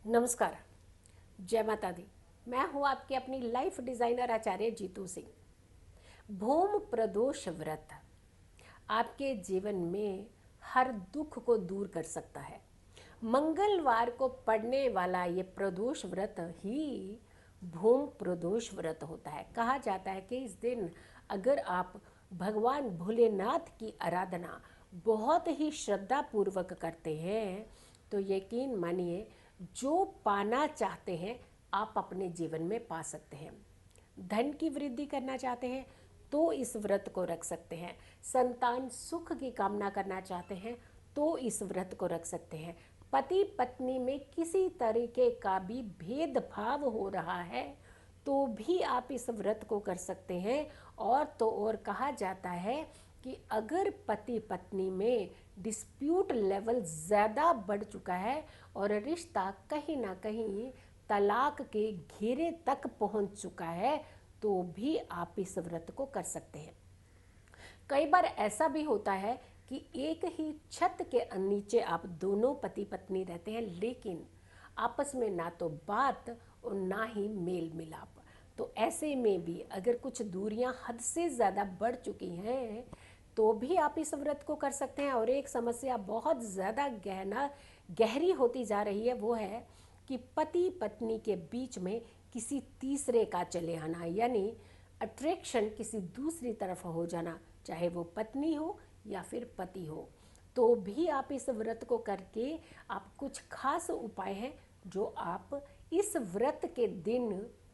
नमस्कार। जय माता दी। मैं हूँ आपकी अपनी लाइफ डिज़ाइनर आचार्य जीतू सिंह। भूम प्रदोष व्रत आपके जीवन में हर दुख को दूर कर सकता है। मंगलवार को पड़ने वाला ये प्रदोष व्रत ही भूम प्रदोष व्रत होता है। कहा जाता है कि इस दिन अगर आप भगवान भोलेनाथ की आराधना बहुत ही श्रद्धा पूर्वक करते हैं तो यकीन मानिए जो पाना चाहते हैं आप अपने जीवन में पा सकते हैं। धन की वृद्धि करना चाहते हैं तो इस व्रत को रख सकते हैं। संतान सुख की कामना करना चाहते हैं तो इस व्रत को रख सकते हैं। पति पत्नी में किसी तरीके का भी भेदभाव हो रहा है तो भी आप इस व्रत को कर सकते हैं। और तो और कहा जाता है कि अगर पति पत्नी में डिस्प्यूट लेवल ज़्यादा बढ़ चुका है और रिश्ता कहीं ना कहीं तलाक के घेरे तक पहुंच चुका है तो भी आप इस व्रत को कर सकते हैं। कई बार ऐसा भी होता है कि एक ही छत के नीचे आप दोनों पति पत्नी रहते हैं लेकिन आपस में ना तो बात और ना ही मेल मिलाप। तो ऐसे में भी अगर कुछ दूरियां हद से ज़्यादा बढ़ चुकी हैं तो भी आप इस व्रत को कर सकते हैं। और एक समस्या बहुत ज़्यादा गहरी होती जा रही है, वो है कि पति पत्नी के बीच में किसी तीसरे का चले आना, यानी अट्रैक्शन किसी दूसरी तरफ हो जाना, चाहे वो पत्नी हो या फिर पति हो। तो भी आप इस व्रत को करके आप कुछ खास उपाय हैं जो आप इस व्रत के दिन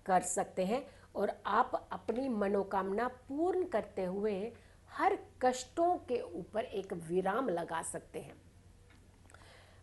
कर सकते हैं और आप अपनी मनोकामना पूर्ण करते हुए हर कष्टों के ऊपर एक विराम लगा सकते हैं।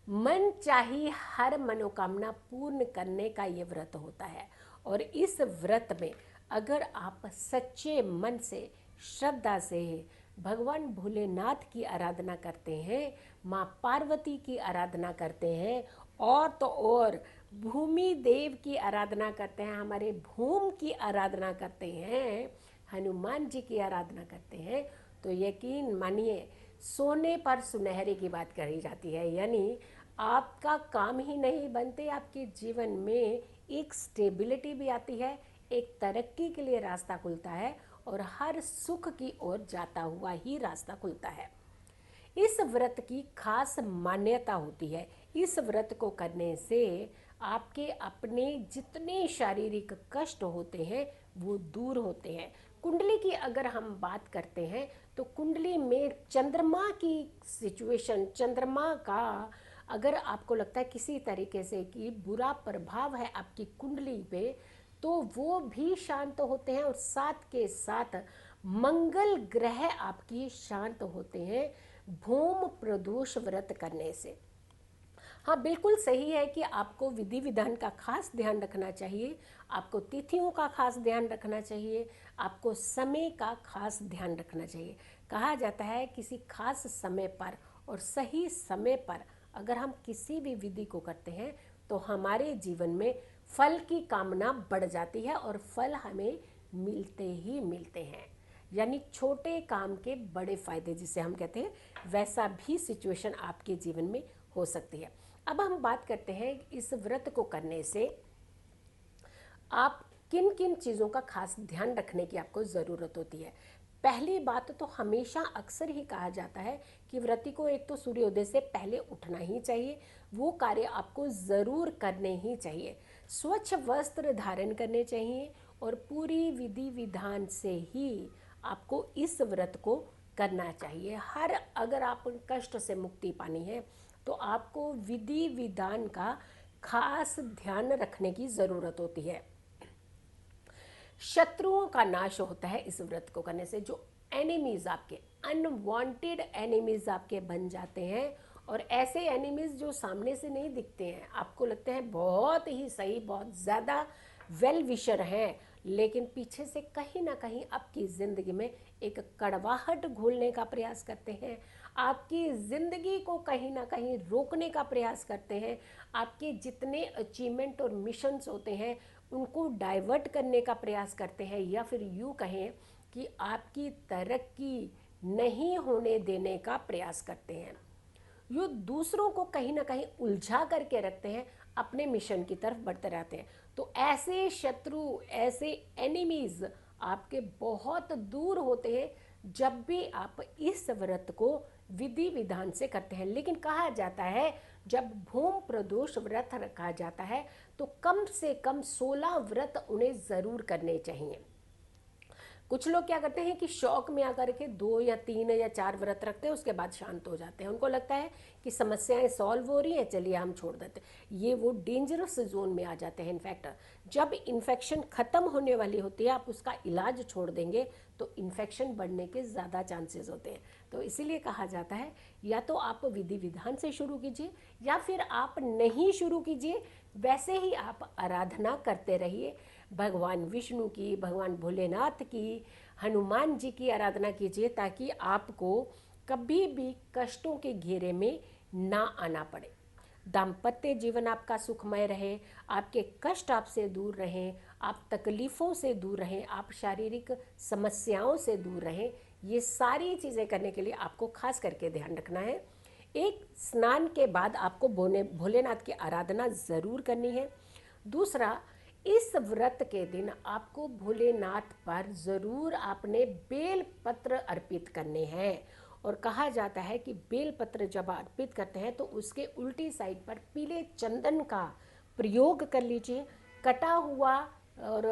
मन चाही हर मनोकामना पूर्ण करने का ये व्रत होता है। और इस व्रत में अगर आप सच्चे मन से श्रद्धा से भगवान भोलेनाथ की आराधना करते हैं, माँ पार्वती की आराधना करते हैं और तो और भूमि देव की आराधना करते हैं, हमारे भूम की आराधना करते हैं, हनुमान जी की आराधना करते हैं, तो यकीन मानिए सोने पर सुनहरे की बात कही जाती है। यानी आपका काम ही नहीं बनते, आपके जीवन में एक स्टेबिलिटी भी आती है, एक तरक्की के लिए रास्ता खुलता है और हर सुख की ओर जाता हुआ ही रास्ता खुलता है। इस व्रत की खास मान्यता होती है। इस व्रत को करने से आपके अपने जितने शारीरिक कष्ट होते हैं वो दूर होते हैं। कुंडली की अगर हम बात करते हैं तो कुंडली में चंद्रमा की सिचुएशन, चंद्रमा का अगर आपको लगता है किसी तरीके से कि बुरा प्रभाव है आपकी कुंडली पे तो वो भी शांत होते हैं और साथ के साथ मंगल ग्रह आपकी शांत होते हैं भूम प्रदोष व्रत करने से। हाँ, बिल्कुल सही है कि आपको विधि विधान का खास ध्यान रखना चाहिए, आपको तिथियों का खास ध्यान रखना चाहिए, आपको समय का खास ध्यान रखना चाहिए। कहा जाता है किसी खास समय पर और सही समय पर अगर हम किसी भी विधि को करते हैं तो हमारे जीवन में फल की कामना बढ़ जाती है और फल हमें मिलते ही मिलते हैं। यानी छोटे काम के बड़े फायदे जिसे हम कहते हैं, वैसा भी सिचुएशन आपके जीवन में हो सकती है। अब हम बात करते हैं इस व्रत को करने से आप किन किन चीज़ों का खास ध्यान रखने की आपको ज़रूरत होती है। पहली बात तो हमेशा अक्सर ही कहा जाता है कि व्रती को एक तो सूर्योदय से पहले उठना ही चाहिए, वो कार्य आपको ज़रूर करने ही चाहिए। स्वच्छ वस्त्र धारण करने चाहिए और पूरी विधि विधान से ही आपको इस व्रत को करना चाहिए। हर अगर आप कष्ट से मुक्ति पानी है तो आपको विधि विधान का खास ध्यान रखने की ज़रूरत होती है। शत्रुओं का नाश होता है इस व्रत को करने से। जो एनिमीज आपके अनवांटेड एनिमीज आपके बन जाते हैं और ऐसे एनिमीज जो सामने से नहीं दिखते हैं, आपको लगते हैं बहुत ही सही, बहुत ज़्यादा वेल विशर हैं, लेकिन पीछे से कहीं ना कहीं आपकी ज़िंदगी में एक कड़वाहट घोलने का प्रयास करते हैं, आपकी ज़िंदगी को कहीं ना कहीं रोकने का प्रयास करते हैं, आपके जितने अचीवमेंट और मिशंस होते हैं उनको डाइवर्ट करने का प्रयास करते हैं, या फिर यूँ कहें कि आपकी तरक्की नहीं होने देने का प्रयास करते हैं। जो दूसरों को कहीं ना कहीं उलझा करके रखते हैं, अपने मिशन की तरफ बढ़ते रहते हैं। तो ऐसे शत्रु, ऐसे एनिमीज आपके बहुत दूर होते हैं जब भी आप इस व्रत को विधि विधान से करते हैं। लेकिन कहा जाता है जब भूम प्रदोष व्रत रखा जाता है तो कम से कम 16 व्रत उन्हें ज़रूर करने चाहिए। कुछ लोग क्या करते हैं कि शौक में आकर के 2 या 3 या 4 व्रत रखते हैं, उसके बाद शांत हो जाते हैं। उनको लगता है कि समस्याएं सॉल्व हो रही हैं, चलिए हम छोड़ देते हैं। ये वो डेंजरस जोन में आ जाते हैं। इनफैक्ट जब इन्फेक्शन ख़त्म होने वाली होती है, आप उसका इलाज छोड़ देंगे तो इन्फेक्शन बढ़ने के ज़्यादा चांसेस होते हैं। तो इसीलिए कहा जाता है या तो आप विधि विधान से शुरू कीजिए या फिर आप नहीं शुरू कीजिए, वैसे ही आप आराधना करते रहिए। भगवान विष्णु की, भगवान भोलेनाथ की, हनुमान जी की आराधना कीजिए ताकि आपको कभी भी कष्टों के घेरे में ना आना पड़े। दाम्पत्य जीवन आपका सुखमय रहे, आपके कष्ट आपसे दूर रहें, आप तकलीफ़ों से दूर रहें, आप शारीरिक समस्याओं से दूर रहें। ये सारी चीज़ें करने के लिए आपको खास करके ध्यान रखना है। एक, स्नान के बाद आपको भोलेनाथ की आराधना ज़रूर करनी है। दूसरा, इस व्रत के दिन आपको भोलेनाथ पर ज़रूर आपने बेल पत्र अर्पित करने हैं। और कहा जाता है कि बेल पत्र जब अर्पित करते हैं तो उसके उल्टी साइड पर पीले चंदन का प्रयोग कर लीजिए। कटा हुआ और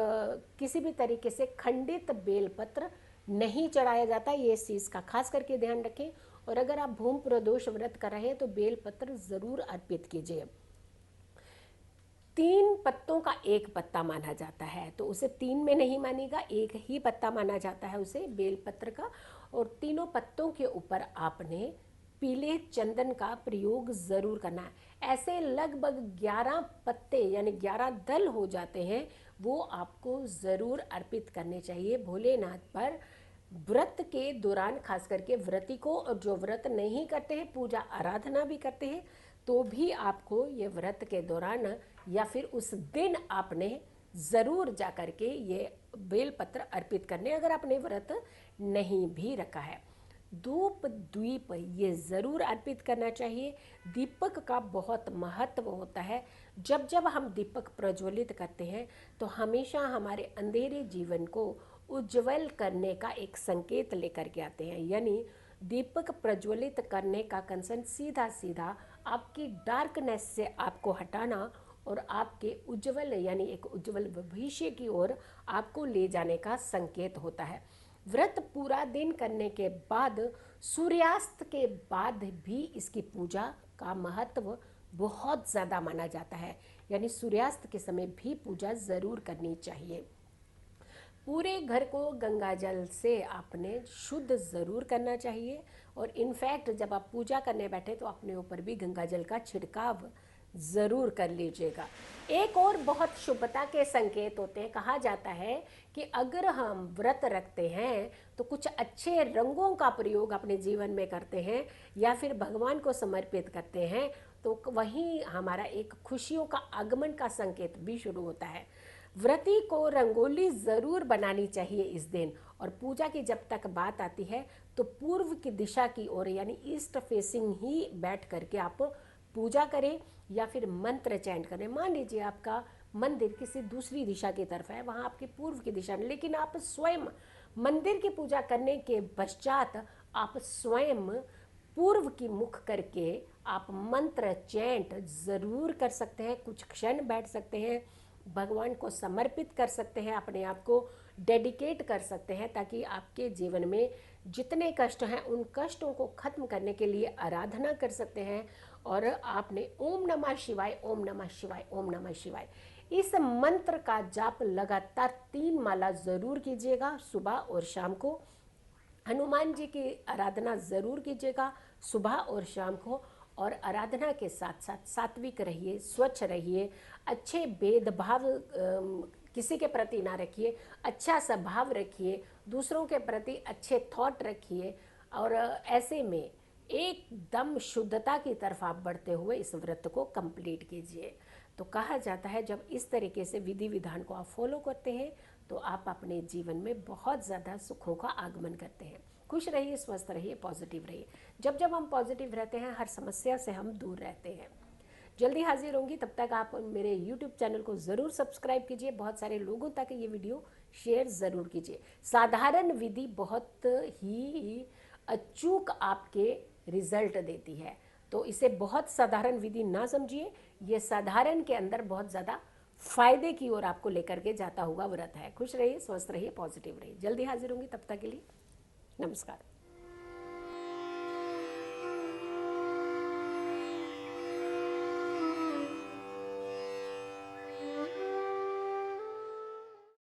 किसी भी तरीके से खंडित बेल पत्र नहीं चढ़ाया जाता, ये इस चीज़ का खास करके ध्यान रखें। और अगर आप भूम प्रदोष व्रत कर रहे हैं तो बेल पत्र ज़रूर अर्पित कीजिए। 3 पत्तों का एक पत्ता माना जाता है, तो उसे 3 में नहीं मानेगा, एक ही पत्ता माना जाता है उसे बेलपत्र का। और तीनों पत्तों के ऊपर आपने पीले चंदन का प्रयोग ज़रूर करना है। ऐसे लगभग 11 पत्ते यानी 11 दल हो जाते हैं, वो आपको ज़रूर अर्पित करने चाहिए भोलेनाथ पर व्रत के दौरान। खास करके व्रती को, और जो व्रत नहीं करते हैं, पूजा आराधना भी करते हैं, तो भी आपको ये व्रत के दौरान या फिर उस दिन आपने ज़रूर जा कर के ये बेलपत्र अर्पित करने, अगर आपने व्रत नहीं भी रखा है। धूप द्वीप ये ज़रूर अर्पित करना चाहिए। दीपक का बहुत महत्व होता है। जब जब हम दीपक प्रज्वलित करते हैं तो हमेशा हमारे अंधेरे जीवन को उज्जवल करने का एक संकेत लेकर के आते हैं। यानी दीपक प्रज्वलित करने का कंसर्न सीधा सीधा आपकी डार्कनेस से आपको हटाना और आपके उज्जवल यानी एक उज्जवल भविष्य की ओर आपको ले जाने का संकेत होता है। व्रत पूरा दिन करने के बाद सूर्यास्त के बाद भी इसकी पूजा का महत्व बहुत ज़्यादा माना जाता है। यानी सूर्यास्त के समय भी पूजा ज़रूर करनी चाहिए। पूरे घर को गंगा जल से आपने शुद्ध ज़रूर करना चाहिए। और इनफैक्ट जब आप पूजा करने बैठे तो अपने ऊपर भी गंगा जल का छिड़काव ज़रूर कर लीजिएगा। एक और बहुत शुभता के संकेत होते हैं। कहा जाता है कि अगर हम व्रत रखते हैं तो कुछ अच्छे रंगों का प्रयोग अपने जीवन में करते हैं या फिर भगवान को समर्पित करते हैं तो वहीं हमारा एक खुशियों का आगमन का संकेत भी शुरू होता है। व्रती को रंगोली ज़रूर बनानी चाहिए इस दिन। और पूजा की जब तक बात आती है तो पूर्व की दिशा की ओर यानी ईस्ट फेसिंग ही बैठ करके आप पूजा करें या फिर मंत्र चैंट करें। मान लीजिए आपका मंदिर किसी दूसरी दिशा की तरफ है, वहाँ आपकी पूर्व की दिशा में, लेकिन आप स्वयं मंदिर की पूजा करने के पश्चात आप स्वयं पूर्व की मुख करके आप मंत्र चैंट ज़रूर कर सकते हैं। कुछ क्षण बैठ सकते हैं, भगवान को समर्पित कर सकते हैं, अपने आप को डेडिकेट कर सकते हैं ताकि आपके जीवन में जितने कष्ट हैं उन कष्टों को खत्म करने के लिए आराधना कर सकते हैं। और आपने ओम नमः शिवाय, ओम नमः शिवाय, ओम नमः शिवाय इस मंत्र का जाप लगातार 3 माला ज़रूर कीजिएगा सुबह और शाम को। हनुमान जी की आराधना ज़रूर कीजिएगा सुबह और शाम को। और आराधना के साथ साथ सात्विक रहिए, स्वच्छ रहिए, अच्छे भेदभाव किसी के प्रति ना रखिए, अच्छा स्वभाव रखिए, दूसरों के प्रति अच्छे थॉट रखिए। और ऐसे में एकदम शुद्धता की तरफ आप बढ़ते हुए इस व्रत को कंप्लीट कीजिए। तो कहा जाता है जब इस तरीके से विधि विधान को आप फॉलो करते हैं तो आप अपने जीवन में बहुत ज़्यादा सुखों का आगमन करते हैं। खुश रहिए, स्वस्थ रहिए, पॉजिटिव रहिए। जब जब हम पॉजिटिव रहते हैं, हर समस्या से हम दूर रहते हैं। जल्दी हाजिर होंगी, तब तक आप मेरे यूट्यूब चैनल को ज़रूर सब्सक्राइब कीजिए, बहुत सारे लोगों तक ये वीडियो शेयर ज़रूर कीजिए। साधारण विधि बहुत ही अचूक आपके रिजल्ट देती है, तो इसे बहुत साधारण विधि ना समझिए, ये साधारण के अंदर बहुत ज़्यादा फायदे की ओर आपको लेकर के जाता हुआ व्रत है। खुश रहिए, स्वस्थ रहिए, पॉजिटिव रहिए। जल्दी हाजिर होंगी, तब तक के लिए नमस्कार।